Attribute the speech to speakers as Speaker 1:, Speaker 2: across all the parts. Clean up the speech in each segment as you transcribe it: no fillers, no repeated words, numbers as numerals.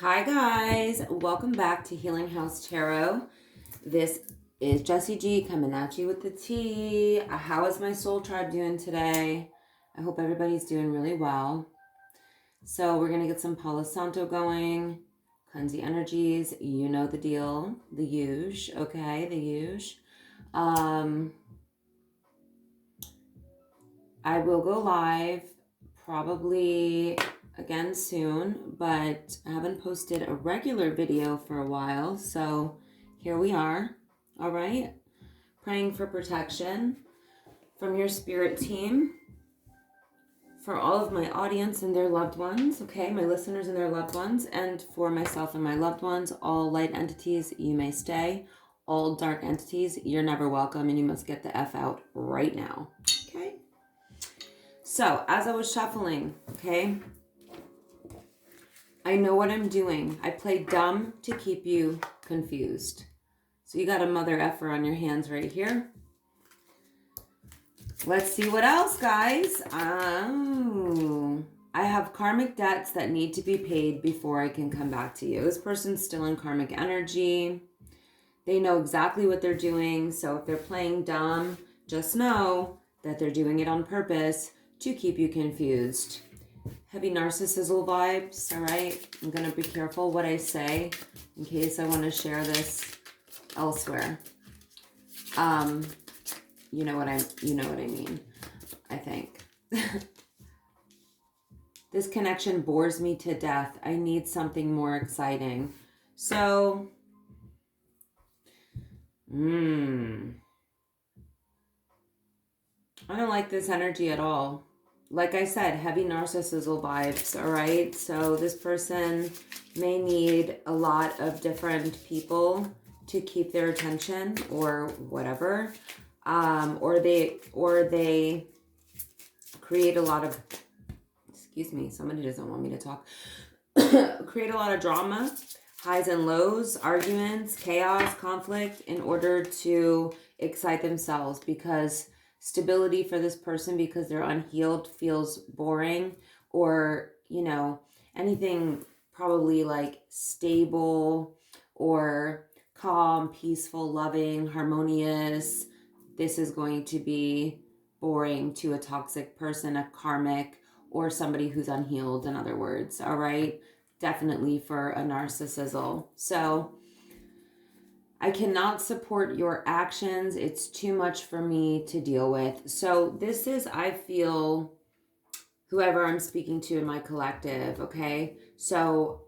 Speaker 1: Hi guys, welcome back to Healing House Tarot. This is Jessie G coming at you with the tea. How is my soul tribe doing today? I hope everybody's doing really well. So we're going to get some Palo Santo going. Cleanse the energies. You know the deal. The huge. Okay, the huge. I will go live probably again soon, but I haven't posted a regular video for a while, so here we are. All right, praying for protection from your spirit team for all of my audience and their loved ones, okay, my listeners and their loved ones, and for myself and my loved ones. All light entities, you may stay. All dark entities, you're never welcome, and you must get the F out right now. Okay, so as I was shuffling, okay, I know what I'm doing. I play dumb to keep you confused. So you got a mother effer on your hands right here. Let's see what else, guys. Oh, I have karmic debts that need to be paid before I can come back to you. This person's still in karmic energy. They know exactly what they're doing. So if they're playing dumb, just know that they're doing it on purpose to keep you confused. Heavy narcissism vibes, all right? I'm going to be careful what I say in case I want to share this elsewhere. You know what I mean, I think. This connection bores me to death. I need something more exciting. So, I don't like this energy at all. Like I said, heavy narcissism vibes, all right? So this person may need a lot of different people to keep their attention or whatever. Or they create a lot of, excuse me, somebody doesn't want me to talk. Create a lot of drama, highs and lows, arguments, chaos, conflict in order to excite themselves, because stability for this person, because they're unhealed, feels boring, or, you know, anything probably like stable or calm, peaceful, loving, harmonious. This is going to be boring to a toxic person, a karmic, or somebody who's unhealed, in other words, all right? Definitely for a narcissism. So I cannot support your actions. It's too much for me to deal with. So this is, I feel, whoever I'm speaking to in my collective, okay? So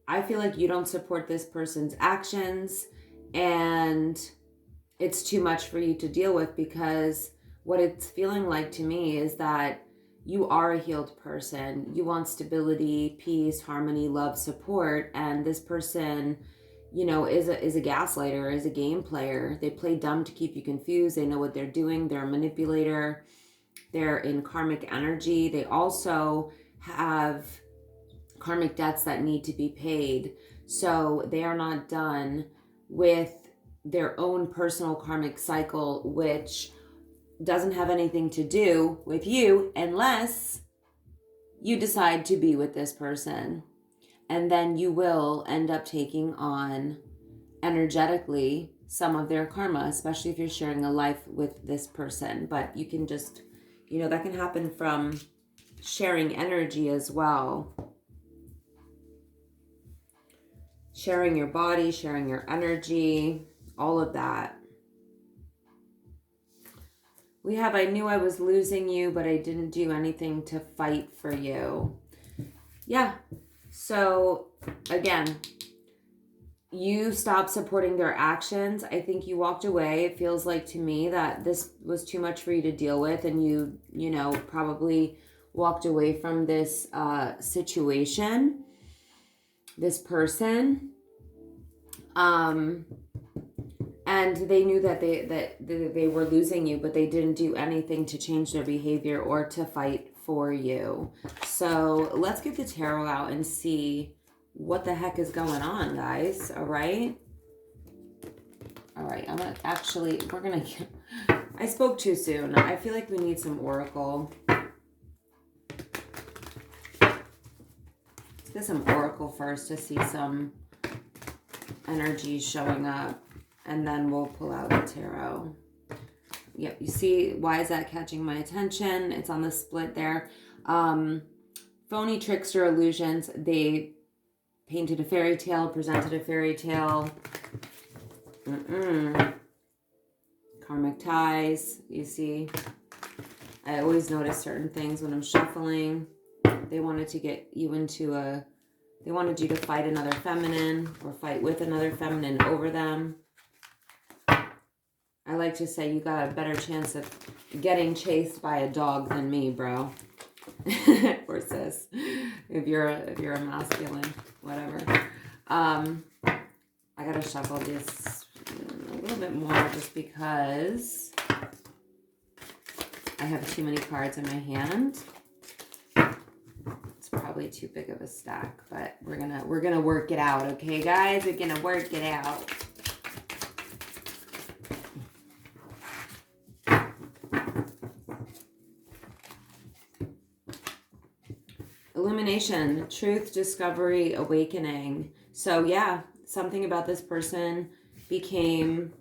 Speaker 1: I feel like you don't support this person's actions, and it's too much for you to deal with, because what it's feeling like to me is that you are a healed person. You want stability, peace, harmony, love, support, and this person, you know, is a gaslighter, is a game player. They play dumb to keep you confused. They know what they're doing. They're a manipulator. They're in karmic energy. They also have karmic debts that need to be paid. So they are not done with their own personal karmic cycle, which doesn't have anything to do with you unless you decide to be with this person. And then you will end up taking on energetically some of their karma, especially if you're sharing a life with this person. But you can just, you know, that can happen from sharing energy as well. Sharing your body, sharing your energy, all of that. We have, I knew I was losing you, but I didn't do anything to fight for you. Yeah. So again, you stopped supporting their actions. I think you walked away. It feels like to me that this was too much for you to deal with, and you know, probably walked away from this situation, this person. And they knew that they were losing you, but they didn't do anything to change their behavior or to fight for you. So let's get the tarot out and see what the heck is going on, guys. All right. All right. I spoke too soon. I feel like we need some oracle. get some oracle first to see some energy showing up, and then we'll pull out the tarot. Yep, you see, why is that catching my attention? It's on the split there. Phony trickster illusions. They painted a fairy tale, presented a fairy tale. Karmic ties, you see. I always notice certain things when I'm shuffling. They wanted to get you into they wanted you to fight another feminine or fight with another feminine over them. I like to say you got a better chance of getting chased by a dog than me, bro. Or sis. If you're a masculine, whatever. I gotta shuffle this a little bit more just because I have too many cards in my hand. It's probably too big of a stack, but we're gonna work it out, okay, guys? We're gonna work it out. Illumination, truth, discovery, awakening. So yeah, something about this person became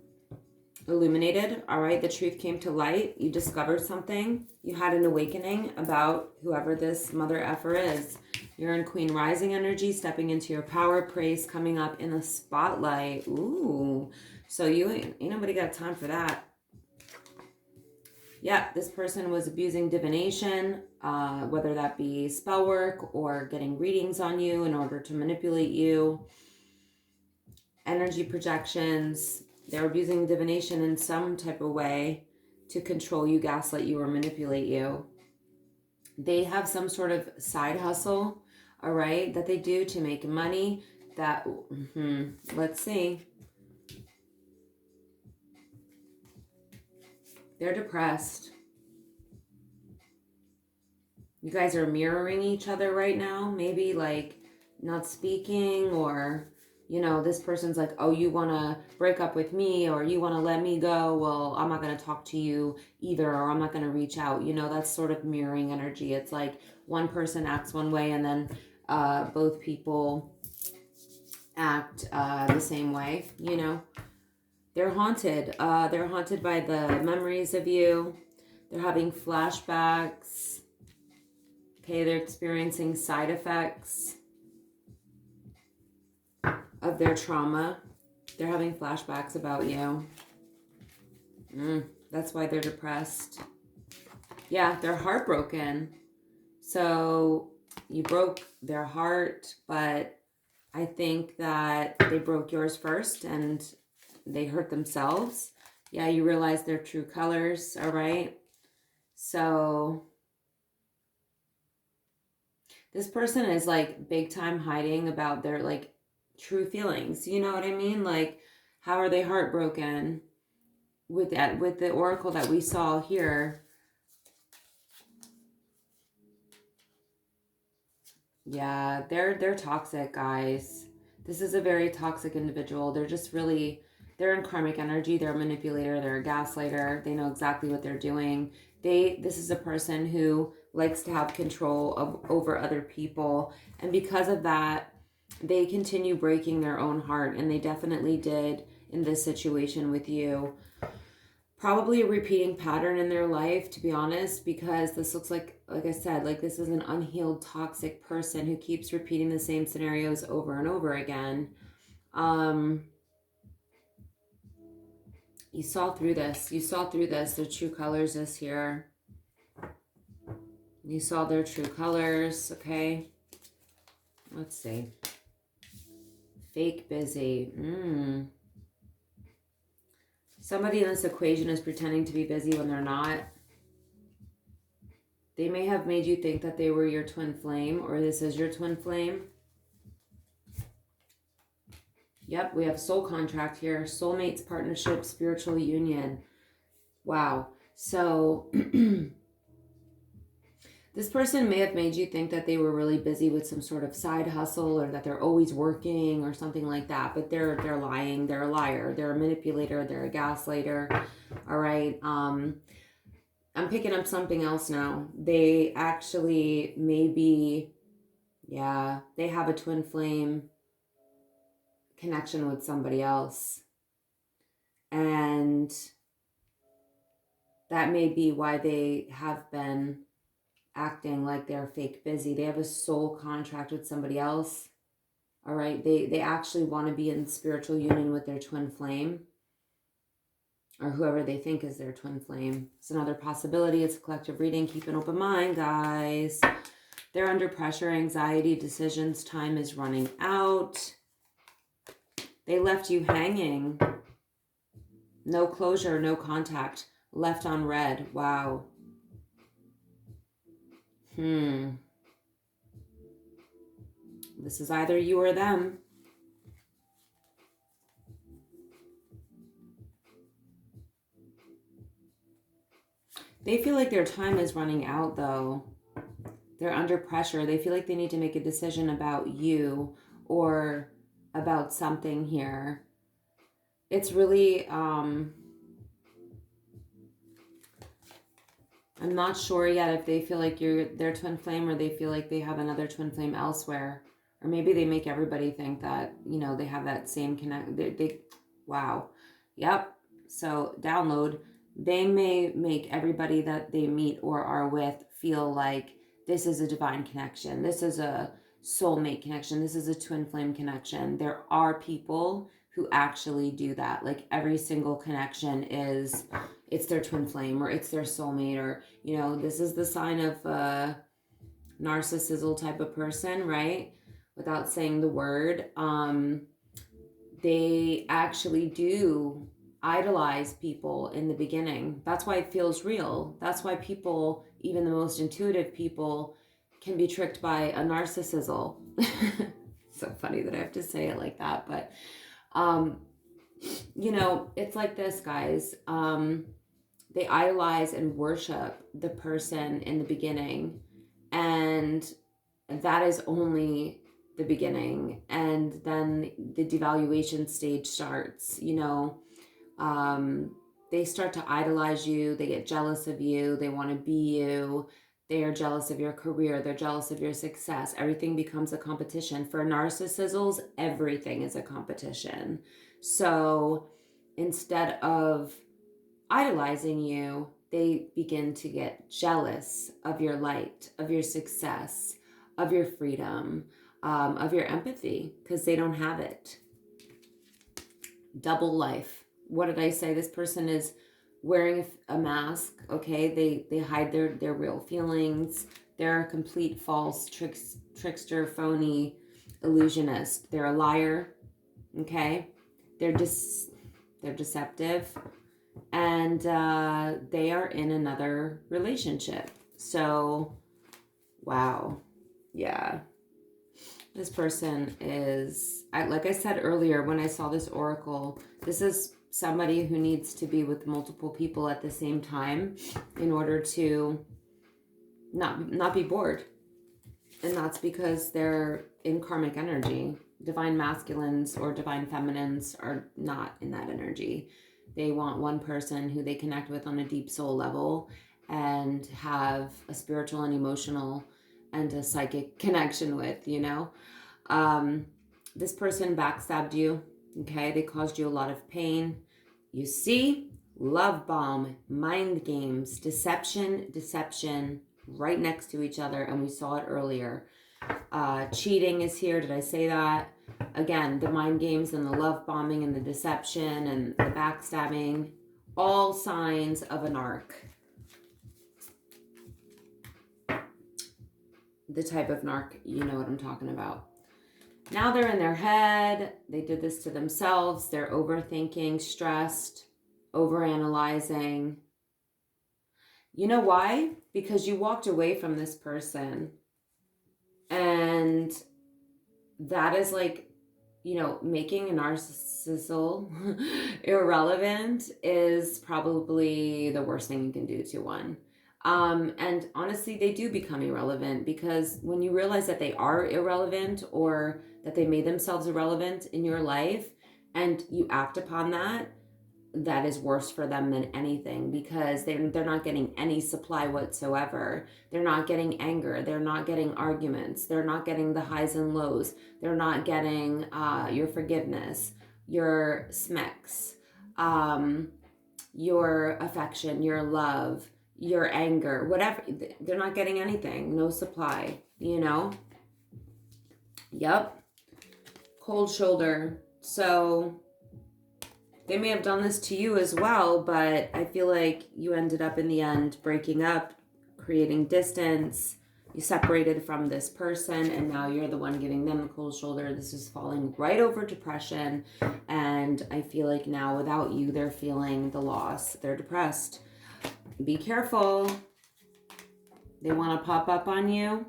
Speaker 1: illuminated, all right? The truth came to light. You discovered something. You had an awakening about whoever this mother effer is. You're in Queen Rising energy, stepping into your power, praise coming up in the spotlight. Ooh, so you ain't nobody got time for that. Yeah, this person was abusing divination, whether that be spell work or getting readings on you in order to manipulate you. Energy projections. They're abusing divination in some type of way to control you, gaslight you, or manipulate you. They have some sort of side hustle, all right, that they do to make money. That, let's see. They're depressed. You guys are mirroring each other right now. Maybe like not speaking, or, you know, this person's like, oh, you want to break up with me, or you want to let me go. Well, I'm not going to talk to you either, or I'm not going to reach out. You know, that's sort of mirroring energy. It's like one person acts one way and then both people act the same way, you know. They're haunted. They're haunted by the memories of you. They're having flashbacks. Okay, they're experiencing side effects of their trauma. They're having flashbacks about you. That's why they're depressed. Yeah, they're heartbroken. So you broke their heart, but I think that they broke yours first and they hurt themselves. Yeah, you realize their true colors, all right? So this person is like big time hiding about their like true feelings. You know what I mean? Like, how are they heartbroken? With that, with the oracle that we saw here. Yeah, they're toxic, guys. This is a very toxic individual. They're just really, they're in karmic energy. They're a manipulator. They're a gaslighter. They know exactly what they're doing. This is a person who likes to have control over other people. And because of that, they continue breaking their own heart. And they definitely did in this situation with you. Probably a repeating pattern in their life, to be honest, because this looks like I said, like this is an unhealed, toxic person who keeps repeating the same scenarios over and over again. You saw through this. You saw through this. Their true colors is here. You saw their true colors, okay? Let's see. Fake busy. Somebody in this equation is pretending to be busy when they're not. They may have made you think that they were your twin flame, or this is your twin flame. Yep, we have soul contract here. Soulmates, partnership, spiritual union. Wow. So this person may have made you think that they were really busy with some sort of side hustle, or that they're always working or something like that. But they're lying. They're a liar. They're a manipulator. They're a gaslighter. All right. I'm picking up something else now. They actually may be Yeah, they have a twin flame connection with somebody else. And that may be why they have been acting like they're fake busy. They have a soul contract with somebody else. All right. They actually want to be in spiritual union with their twin flame, or whoever they think is their twin flame. It's another possibility. It's a collective reading. Keep an open mind, guys. They're under pressure, anxiety, decisions. Time is running out. They left you hanging. No closure, no contact. Left on red. Wow. This is either you or them. They feel like their time is running out, though. They're under pressure. They feel like they need to make a decision about you or about something here. It's really, I'm not sure yet if they feel like you're their twin flame or they feel like they have another twin flame elsewhere. Or maybe they make everybody think that, you know, they have that same wow. Yep. So download. They may make everybody that they meet or are with feel like this is a divine connection. This is a soulmate connection. This is a twin flame connection. There are people who actually do that. Like every single connection is, it's their twin flame or it's their soulmate, or, you know, this is the sign of a narcissisle type of person, right? Without saying the word. They actually do idolize people in the beginning. That's why it feels real. That's why people, even the most intuitive people, can be tricked by a narcissisle. So funny that I have to say it like that, but you know, it's like this, guys. They idolize and worship the person in the beginning, and that is only the beginning. And then the devaluation stage starts, you know. They start to idolize you. They get jealous of you. They want to be you. They are jealous of your career. They're jealous of your success. Everything becomes a competition. For narcissisms, everything is a competition. So instead of idolizing you, they begin to get jealous of your light, of your success, of your freedom, of your empathy, because they don't have it. Double life. What did I say? This person is wearing a mask, okay? They hide their real feelings. They're a complete false trickster, phony, illusionist. They're a liar, okay? They're deceptive, and they are in another relationship. So, wow. Yeah. This person is, like I said earlier, when I saw this oracle, this is somebody who needs to be with multiple people at the same time in order to not be bored. And that's because they're in karmic energy. Divine masculines or divine feminines are not in that energy. They want one person who they connect with on a deep soul level and have a spiritual and emotional and a psychic connection with, you know. This person backstabbed you, okay? They caused you a lot of pain. You see, love bomb, mind games, deception, right next to each other, and we saw it earlier. Cheating is here. Did I say that? Again, the mind games and the love bombing and the deception and the backstabbing, all signs of a narc. The type of narc, you know what I'm talking about. Now they're in their head. They did this to themselves. They're overthinking, stressed, overanalyzing. You know why? Because you walked away from this person. And that is like, you know, making a narcissisle irrelevant is probably the worst thing you can do to one. And honestly, they do become irrelevant, because when you realize that they are irrelevant or that they made themselves irrelevant in your life and you act upon that, that is worse for them than anything, because they're not getting any supply whatsoever. They're not getting anger. They're not getting arguments. They're not getting the highs and lows. They're not getting your forgiveness, your smecks, your affection, your love, your anger, whatever. They're not getting anything. No supply, you know? Yep. Cold shoulder. So they may have done this to you as well, but I feel like you ended up in the end breaking up, creating distance. You separated from this person, and now you're the one giving them the cold shoulder. This is falling right over depression, and I feel like now without you, they're feeling the loss. They're depressed. Be careful. They want to pop up on you.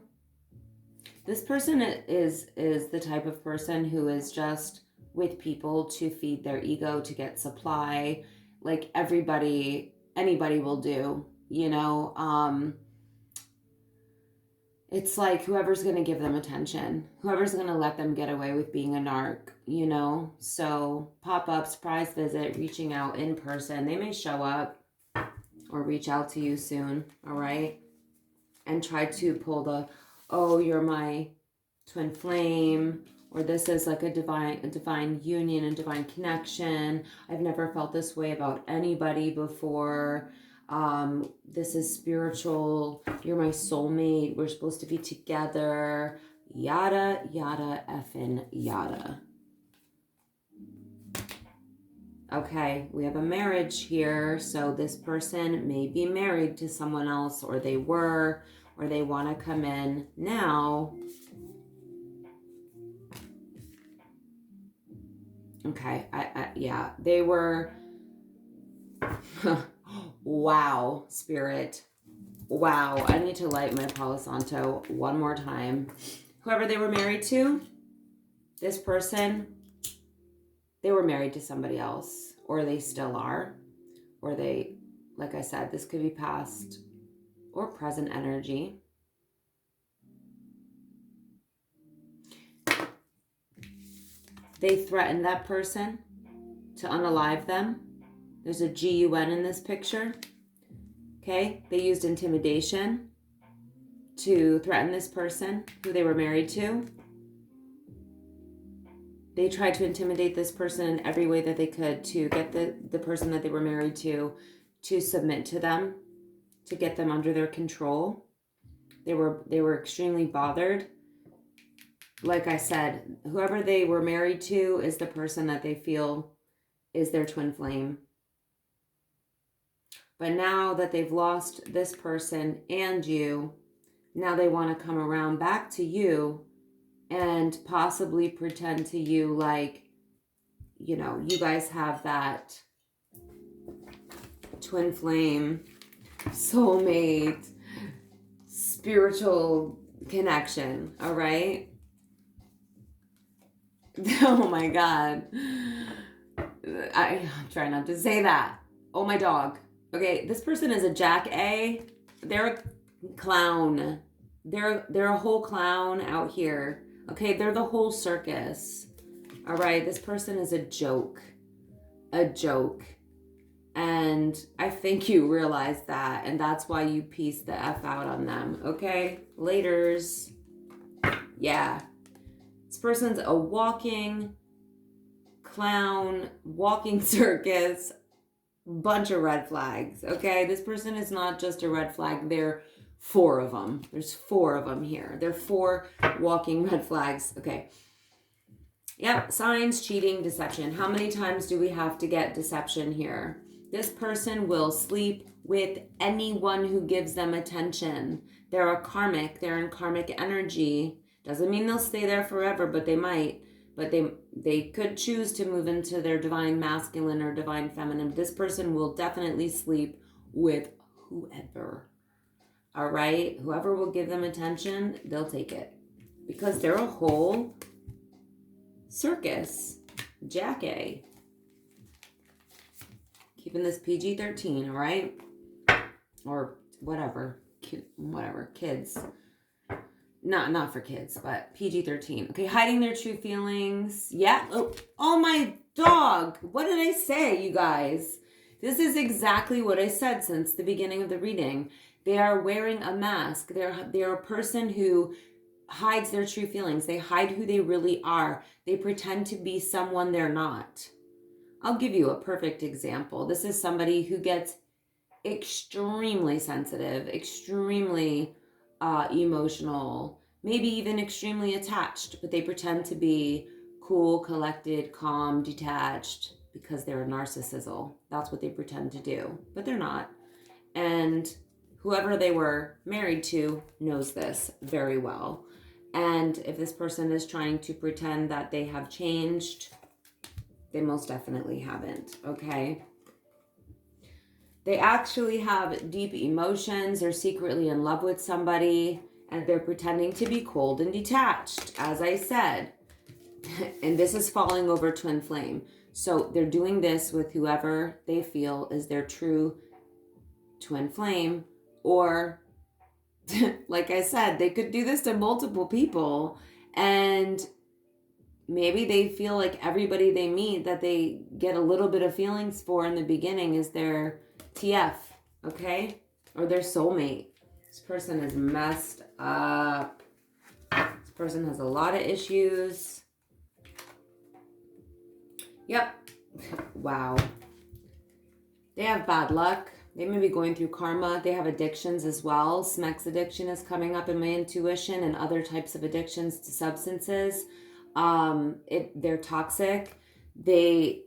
Speaker 1: This person is the type of person who is just with people to feed their ego, to get supply. Like anybody will do, you know. It's like whoever's going to give them attention, whoever's going to let them get away with being a narc, you know. So pop-up, surprise visit, reaching out in person. They may show up or reach out to you soon, all right? And try to pull the, oh, you're my twin flame, or this is like a divine union, a divine connection. I've never felt this way about anybody before. This is spiritual. You're my soulmate. We're supposed to be together. Yada, yada, effing yada. Okay, we have a marriage here. So this person may be married to someone else, or they were, or they want to come in now. Okay, yeah, they were, wow, spirit, wow, I need to light my Palo Santo one more time. Whoever they were married to, this person, they were married to somebody else, or they still are, or they, like I said, this could be past or present energy. They threatened that person to unalive them. There's a GUN in this picture. Okay, they used intimidation to threaten this person who they were married to. They tried to intimidate this person in every way that they could to get the person that they were married to submit to them, to get them under their control. They were extremely bothered. Like I said, whoever they were married to is the person that they feel is their twin flame. But now that they've lost this person and you, now they want to come around back to you and possibly pretend to you like, you know, you guys have that twin flame, soulmate, spiritual connection, all right? Oh my God. I'm trying not to say that. Oh, my dog. Okay, this person is a Jack A. They're a clown. They're a whole clown out here. Okay, they're the whole circus. All right, this person is a joke. A joke. And I think you realize that, and that's why you pieced the F out on them. Okay, laters. Yeah. This person's a walking clown, walking circus, bunch of red flags, okay? This person is not just a red flag. There are 4 of them. There's 4 of them here. There are 4 walking red flags, okay? Yep, signs, cheating, deception. How many times do we have to get deception here? This person will sleep with anyone who gives them attention. They're a karmic. They're in karmic energy. Doesn't mean they'll stay there forever, but they might. But they could choose to move into their divine masculine or divine feminine. This person will definitely sleep with whoever. All right? Whoever will give them attention, they'll take it. Because they're a whole circus. Jack A. Keeping this PG-13, all right? Or whatever. Whatever. Kids. Not for kids, but PG-13. Okay, hiding their true feelings. Yeah. Oh, my dog. What did I say, you guys? This is exactly what I said since the beginning of the reading. They are wearing a mask. They're a person who hides their true feelings. They hide who they really are. They pretend to be someone they're not. I'll give you a perfect example. This is somebody who gets extremely sensitive, extremely emotional, maybe even extremely attached, but they pretend to be cool, collected, calm, detached because they're a narcissisle. That's what they pretend to do, but they're not. And whoever they were married to knows this very well. And if this person is trying to pretend that they have changed, they most definitely haven't, okay? They actually have deep emotions. They're secretly in love with somebody, and they're pretending to be cold and detached, as I said. And this is falling over twin flame. So they're doing this with whoever they feel is their true twin flame, or like I said, they could do this to multiple people, and maybe they feel like everybody they meet that they get a little bit of feelings for in the beginning is their TF, okay? Or their soulmate. This person is messed up. This person has a lot of issues. Yep. Wow. They have bad luck. They may be going through karma. They have addictions as well. Smex addiction is coming up in my intuition, and other types of addictions to substances. They're toxic. They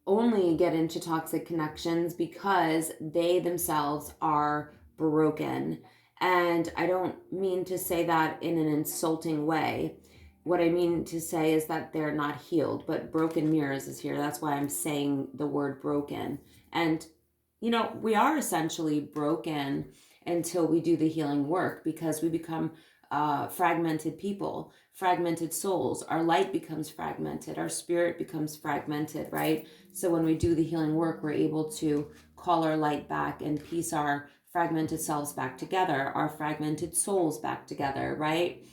Speaker 1: only get into toxic connections because they themselves are broken. And I don't mean to say that in an insulting way. What I mean to say is that they're not healed, but broken mirrors is here. That's why I'm saying the word broken. And, you know, we are essentially broken until we do the healing work, because we become fragmented people, fragmented souls. Our light becomes fragmented. Our spirit becomes fragmented, right? So when we do the healing work, we're able to call our light back and piece our fragmented selves back together, our fragmented souls back together, right?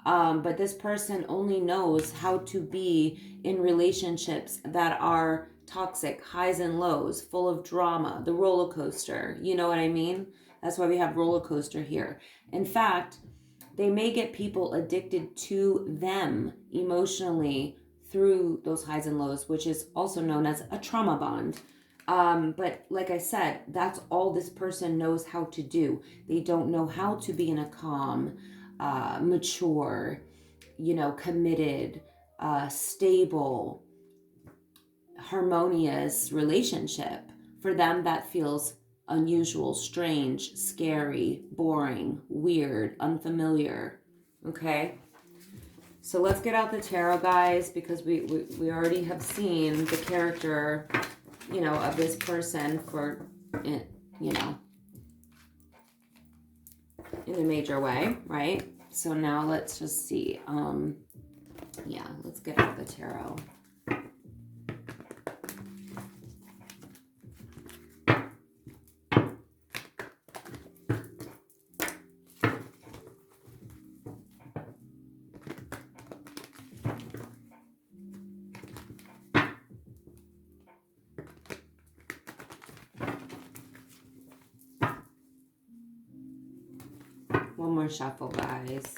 Speaker 1: But this person only knows how to be in relationships that are toxic, highs and lows, full of drama, the roller coaster. You know what I mean? That's why we have roller coaster here. In fact, they may get people addicted to them emotionally through those highs and lows, which is also known as a trauma bond. But like I said, that's all this person knows how to do. They don't know how to be in a calm, mature, committed, stable, harmonious relationship. For them, that feels unusual, strange, scary, boring, weird, unfamiliar. Okay? So let's get out the tarot, guys, because we already have seen the character, of this person for, in a major way, right? So now let's just see. Let's get out the tarot. One more shuffle, guys.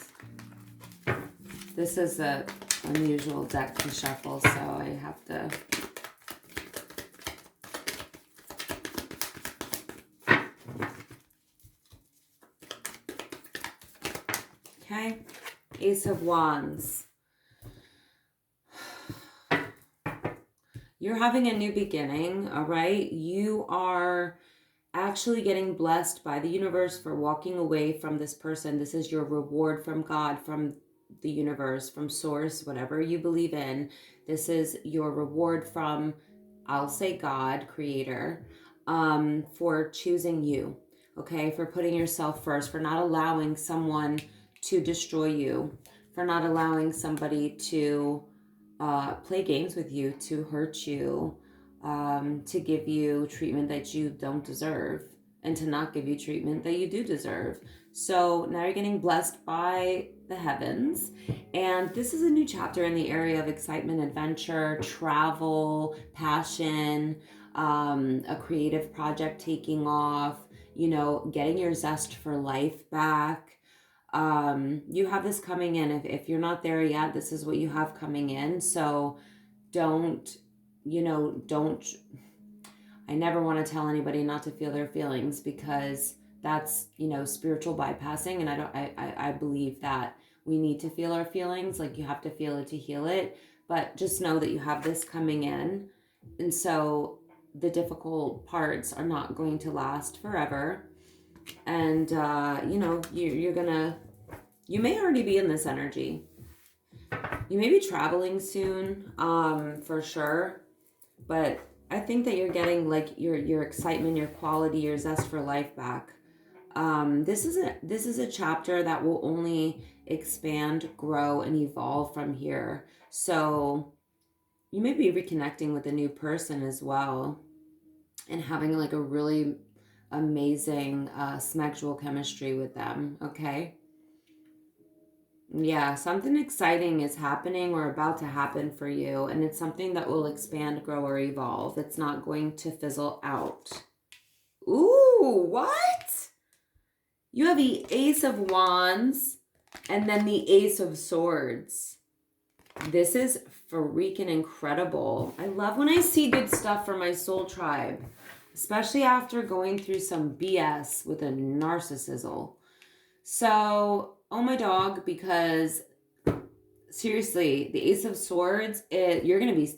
Speaker 1: This is a unusual deck to shuffle, so I have to... Okay, Ace of Wands. You're having a new beginning, all right? You are actually getting blessed by the universe for walking away from this person. This is your reward from God, from the universe, from source, whatever you believe in. This is your reward from, I'll say God, creator, for choosing you, okay? For putting yourself first, for not allowing someone to destroy you, for not allowing somebody to play games with you, to hurt you, to give you treatment that you don't deserve. and to not give you treatment that you do deserve. So now you're getting blessed by the heavens. And this is a new chapter in the area of excitement, adventure, travel, passion, a creative project taking off, you know, getting your zest for life back. You have this coming in. If you're not there yet, this is what you have coming in. So don't, don't, I never want to tell anybody not to feel their feelings, because that's, spiritual bypassing. And I believe that we need to feel our feelings. Like, you have to feel it to heal it. But just know that you have this coming in. And so the difficult parts are not going to last forever. And, you may already be in this energy. You may be traveling soon, for sure. But I think that you're getting like your excitement, your quality, your zest for life back. This is a chapter that will only expand, grow, and evolve from here. So you may be reconnecting with a new person as well, and having like a really amazing sexual chemistry with them. Okay. Yeah, something exciting is happening or about to happen for you, and it's something that will expand, grow, or evolve. It's not going to fizzle out. Ooh, what? You have the Ace of Wands and then the Ace of Swords. This is freaking incredible. I love when I see good stuff for my soul tribe, especially after going through some BS with a narcissisle. So, oh my dog, because seriously, the Ace of Swords, you're gonna be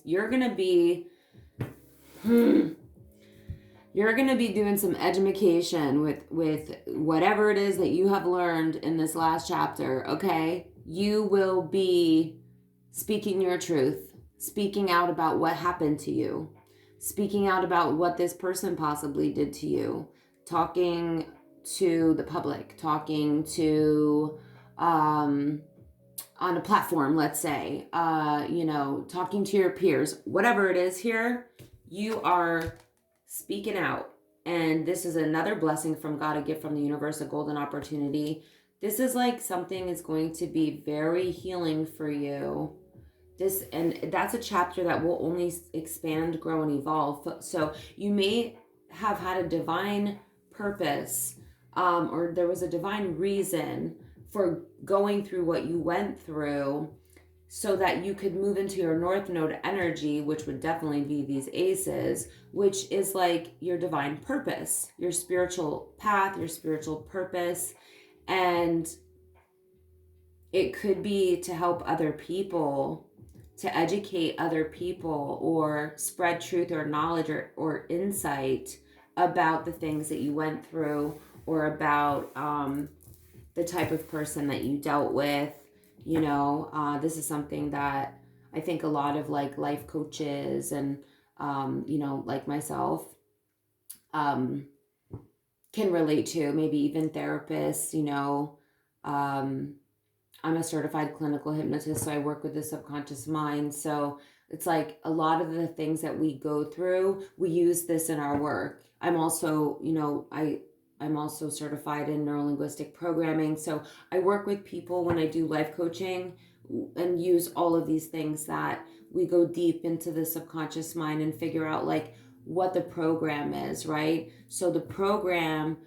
Speaker 1: doing some education with whatever it is that you have learned in this last chapter. Okay, you will be speaking your truth, speaking out about what happened to you, speaking out about what this person possibly did to you, talking to the public, talking to on a platform, let's say, talking to your peers, whatever it is here, you are speaking out. And this is another blessing from God, a gift from the universe, a golden opportunity. This is like something is going to be very healing for you. And that's a chapter that will only expand, grow, and evolve. So you may have had a divine purpose, or there was a divine reason for going through what you went through, so that you could move into your North Node energy, which would definitely be these aces, which is like your divine purpose, your spiritual path, your spiritual purpose. And it could be to help other people, to educate other people, or spread truth or knowledge or insight about the things that you went through, or about the type of person that you dealt with. This is something that I think a lot of like life coaches and, like myself, can relate to, maybe even therapists. I'm a certified clinical hypnotist, so I work with the subconscious mind. So it's like a lot of the things that we go through, we use this in our work. I'm also, I'm also certified in neurolinguistic programming. So I work with people when I do life coaching and use all of these things, that we go deep into the subconscious mind and figure out like what the program is, right? So the program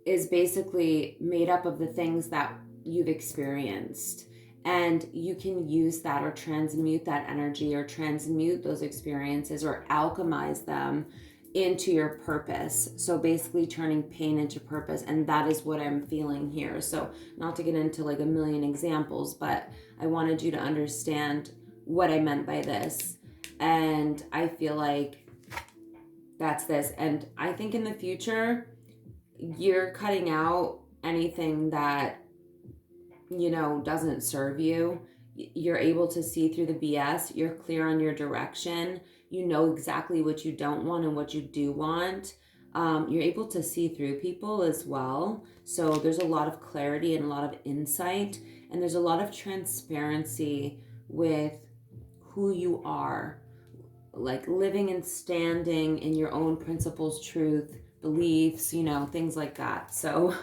Speaker 1: is basically made up of the things that you've experienced, and you can use that or transmute that energy, or transmute those experiences, or alchemize them into your purpose. So basically turning pain into purpose. And that is what I'm feeling here. So not to get into like a million examples, but I wanted you to understand what I meant by this. And I feel like that's this. And I think in the future, you're cutting out anything that, doesn't serve you. You're able to see through the BS. You're clear on your direction. You know exactly what you don't want and what you do want. You're able to see through people as well. So there's a lot of clarity and a lot of insight, and there's a lot of transparency with who you are, like living and standing in your own principles, truth, beliefs, you know, things like that. So,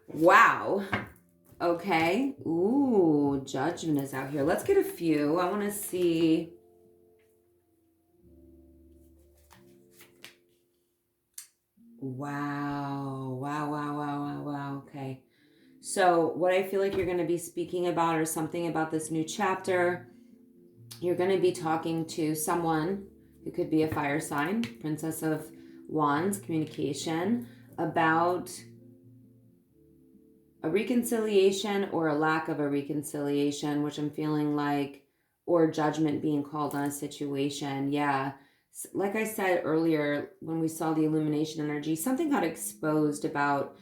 Speaker 1: wow. Okay. Ooh, judgment is out here. Let's get a few. I want to see. Wow. Wow, wow, wow, wow, wow. Okay. So what I feel like you're going to be speaking about or something about this new chapter, you're going to be talking to someone who could be a fire sign, Princess of Wands, communication, about a reconciliation or a lack of a reconciliation, which I'm feeling like, or judgment being called on a situation. Yeah. Like I said earlier, when we saw the illumination energy, something got exposed about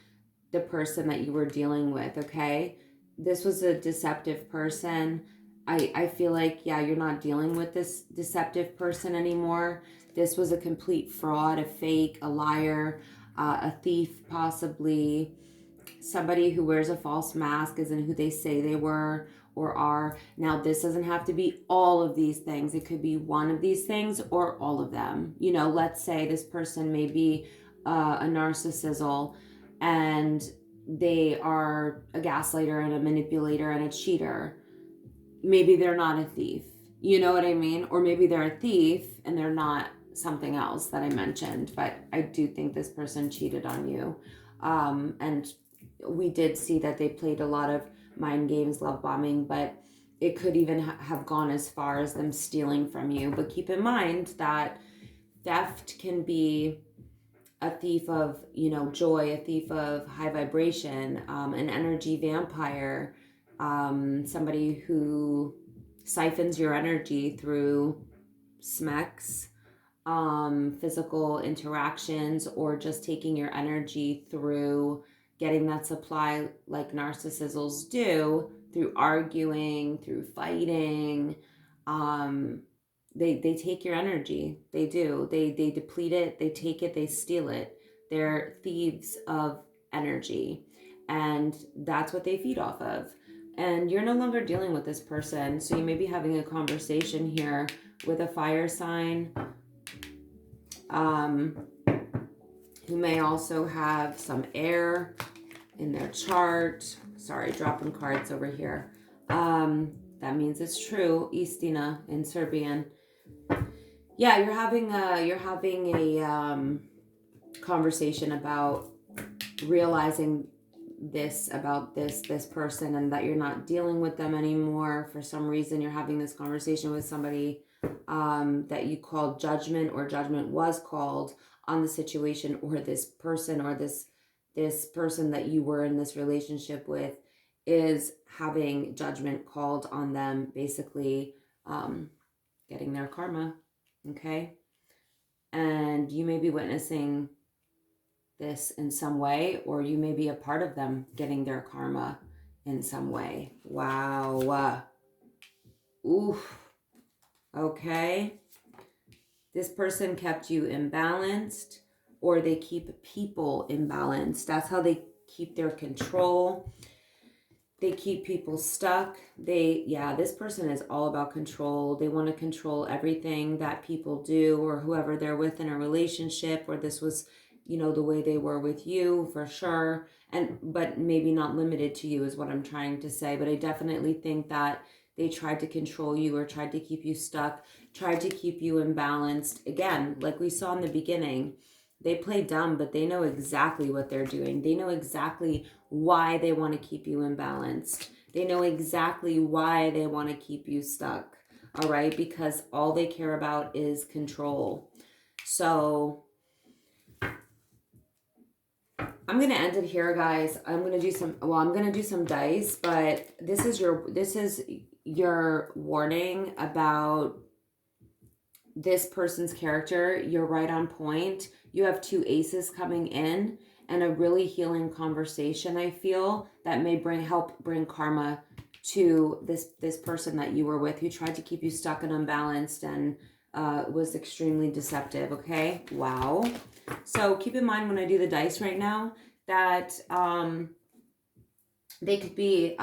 Speaker 1: the person that you were dealing with, okay? This was a deceptive person. I feel like, yeah, you're not dealing with this deceptive person anymore. This was a complete fraud, a fake, a liar, a thief, possibly. Somebody who wears a false mask isn't who they say they were or are. Now, this doesn't have to be all of these things. It could be one of these things or all of them. You know, let's say this person may be a narcissisle and they are a gaslighter and a manipulator and a cheater. Maybe they're not a thief. You know what I mean? Or maybe they're a thief and they're not something else that I mentioned. But I do think this person cheated on you. And we did see that they played a lot of mind games, love bombing, but it could even have gone as far as them stealing from you. But keep in mind that theft can be a thief of, you know, joy, a thief of high vibration, an energy vampire, somebody who siphons your energy through smecks, physical interactions, or just taking your energy through getting that supply like narcissisms do, through arguing, through fighting. They take your energy. They do. They deplete it, they take it, they steal it. They're thieves of energy. And that's what they feed off of. And you're no longer dealing with this person. So you may be having a conversation here with a fire sign, who may also have some air in their chart. Sorry, dropping cards over here. That means it's true. Istina in Serbian. Yeah, you're having a conversation about realizing this about this person, and that you're not dealing with them anymore. For some reason, you're having this conversation with somebody that you called judgment, or judgment was called on the situation, or this person, or this person that you were in this relationship with is having judgment called on them, basically getting their karma. Okay. And you may be witnessing this in some way, or you may be a part of them getting their karma in some way. Wow. Oof. Okay. This person kept you imbalanced, or they keep people imbalanced. That's how they keep their control. They keep people stuck. This person is all about control. They want to control everything that people do, or whoever they're with in a relationship, or this was, you know, the way they were with you for sure. But maybe not limited to you is what I'm trying to say. But I definitely think that they tried to control you, or tried to keep you stuck, tried to keep you imbalanced. Again, like we saw in the beginning, they play dumb, but they know exactly what they're doing. They know exactly why they want to keep you imbalanced. They know exactly why they want to keep you stuck. All right? Because all they care about is control. So I'm going to end it here, guys. I'm going to do some dice, but this is your warning about this person's character. You're right on point. You have two aces coming in, and a really healing conversation, I feel, that may help bring karma to this person that you were with, who tried to keep you stuck and unbalanced and was extremely deceptive. Okay. Wow. So keep in mind when I do the dice right now that they could be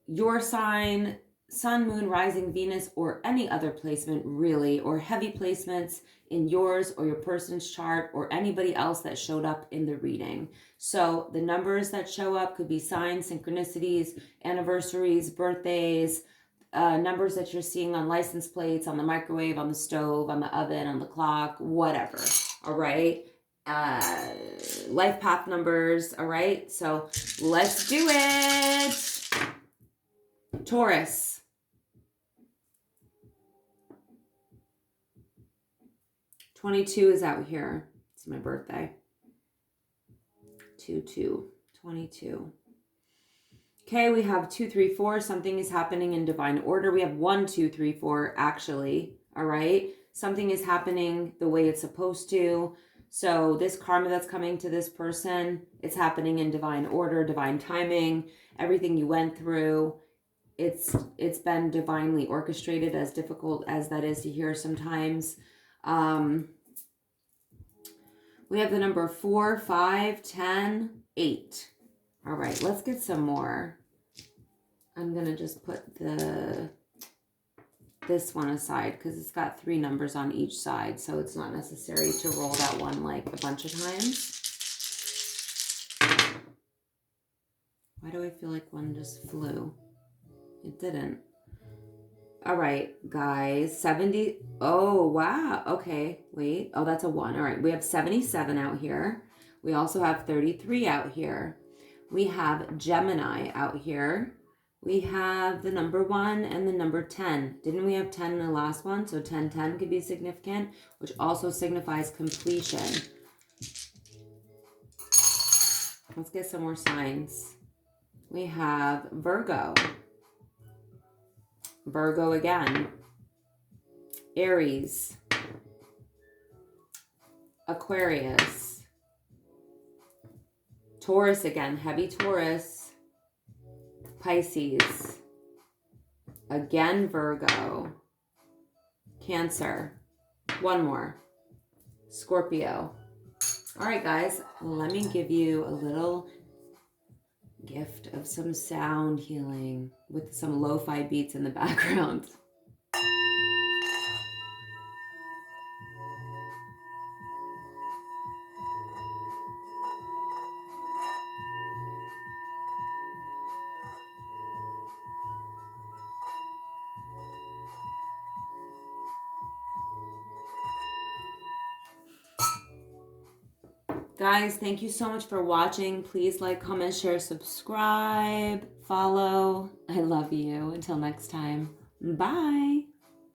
Speaker 1: your sign, Sun, Moon, Rising, Venus, or any other placement really, or heavy placements in yours or your person's chart or anybody else that showed up in the reading. So the numbers that show up could be signs, synchronicities, anniversaries, birthdays, numbers that you're seeing on license plates, on the microwave, on the stove, on the oven, on the clock, whatever. All right. Life path numbers. All right. So let's do it. Taurus. 22 is out here. It's my birthday. 22. Okay, we have 2, 3, 4. Something is happening in divine order. We have 1, 2, 3, 4, actually. All right. Something is happening the way it's supposed to. So this karma that's coming to this person, it's happening in divine order, divine timing. Everything you went through, it's been divinely orchestrated, as difficult as that is to hear sometimes. We have the number 4, 5, 10, 8. All right, let's get some more. I'm going to just put this one aside because it's got 3 numbers on each side, so it's not necessary to roll that one like a bunch of times. Why do I feel like one just flew? It didn't. All right, guys, 70. Oh, wow. Okay, wait. Oh, that's a 1. All right, we have 77 out here. We also have 33 out here. We have Gemini out here. We have the number 1 and the number 10. Didn't we have 10 in the last one? So 10, 10 could be significant, which also signifies completion. Let's get some more signs. We have Virgo. Virgo again. Aries. Aquarius. Taurus again, heavy Taurus. Pisces. Again, Virgo. Cancer. One more. Scorpio. All right, guys, let me give you a little gift of some sound healing with some lo-fi beats in the background. Guys, thank you so much for watching. Please like, comment, share, subscribe, follow. I love you. Until next time. Bye.